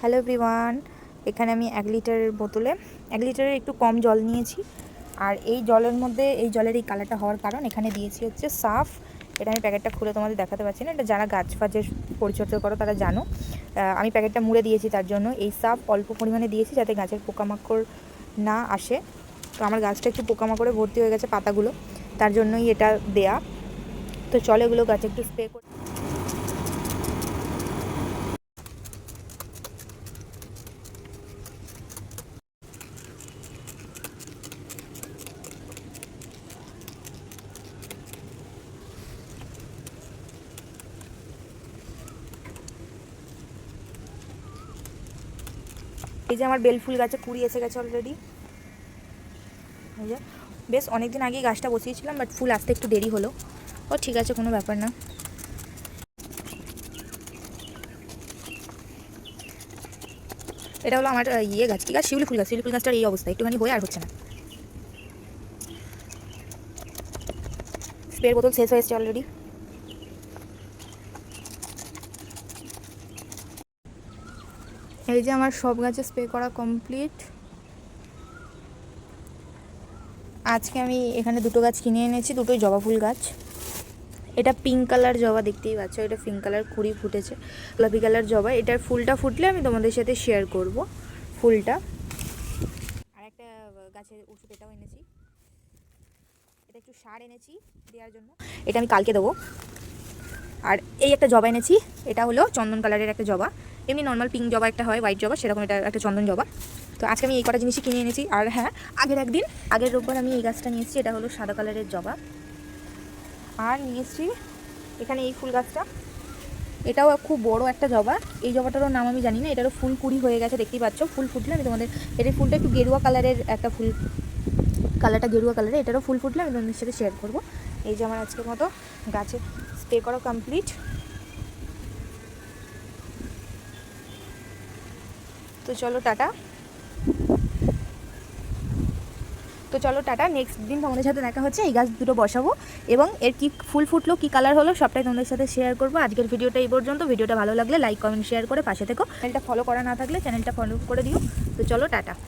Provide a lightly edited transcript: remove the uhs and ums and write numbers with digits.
Hello everyone, এখানে আমি 1 লিটারের বোতলে 1 লিটারের একটু কম জল নিয়েছি। আর এই জলের মধ্যে এই জলের এই কালারটা হওয়ার কারণ এখানে দিয়েছি হচ্ছে সার্ফ। এটা আমি প্যাকেটটা খুলে তোমাদের দেখাতে পারছি না, এটা যারা গাছ ফাছের পরিচর্যা করো তারা জানো। আমি প্যাকেটটা মুড়ে দিয়েছি, তার জন্য এই সার্ফ অল্প পরিমাণে দিয়েছি যাতে গাছের পোকামাকড় না আসে। তো আমার গাছটা একটু পোকামাকড়ে ভর্তি হয়ে গেছে পাতাগুলো, তার জন্যই এটা দেয়া। তো চলো এগুলো গাছে একটু স্প্রে করে। এই যে আমার বেলফুল গাছে কুড়ি এসে গেছে অলরেডি। এই যে বেশ অনেক দিন আগেই গাছটা বসিয়েছিলাম, বাট ফুল আসতে একটু দেরি হলো। ও ঠিক আছে, কোনো ব্যাপার না। এটা হলো আমার গাছ, কি গাছ? শিউলি ফুল গাছ। শিউলি ফুল গাছটার এই অবস্থা, একটুখানি বয়ে আর হচ্ছে না। স্প্রের বোতল শেষ হয়েছে অলরেডি। এই যে আমার সব গাছে স্প্রে করা কমপ্লিট। আজকে আমি এখানে দুটো গাছ কিনে এনেছি, দুটোই জবা ফুল গাছ। এটা পিঙ্ক কালার জবা, দেখতেই পাচ্ছ, এটা পিঙ্ক কালার কুড়ি ফুটেছে। গোলাপি কালার জবা, এটার ফুলটা ফুটলে আমি তোমাদের সাথে শেয়ার করব ফুলটা। আর একটা গাছের ওষুধ এটাও এনেছি, এটা একটু সার এনেছি দেওয়ার জন্য, এটা আমি কালকে দেবো। আর এই একটা জবা এনেছি, এটা হলো চন্দন কালারের একটা জবা। এমনি নর্মাল পিঙ্ক জবা একটা হয়, হোয়াইট জবা, সেরকম এটা একটা চন্দন জবা। তো আজকে আমি এই কটা জিনিসই কিনে এনেছি। আর হ্যাঁ, আগের রোববার আমি এই গাছটা নিয়ে এসেছি, এটা হলো সাদা কালারের জবা। আর নিয়ে এসেছি এখানে এই ফুল গাছটা, এটাও খুব বড় একটা জবা। এই জবাটারও নাম আমি জানি না, এটারও ফুল কুড়ি হয়ে গেছে, দেখতেই পাচ্ছ। ফুল ফুটলে আমি তোমাদের, এটার ফুলটা একটু গেরুয়া কালারের একটা ফুল, কালারটা গেরুয়া কালারের, এটারও ফুল ফুটলে আমি তোমাদের সাথে শেয়ার করবো। এই যে আমার আজকের মতো গাছে স্প্রে করা কমপ্লিট। তো চলো টাটা। নেক্সট দিন তোমাদের সাথে দেখা হচ্ছে। এই গাছ দুটো বসাবো এবং এর কি ফুল ফুটলো, কি কালার হলো, সবটাই তোমাদের সাথে শেয়ার করবো। আজকের ভিডিওটা এই পর্যন্ত। ভিডিওটা ভালো লাগলে লাইক কমেন্ট শেয়ার করে পাশে থেকো। চ্যানেলটা ফলো করা না থাকলে চ্যানেলটা ফলো করে দিও। তো চলো টাটা।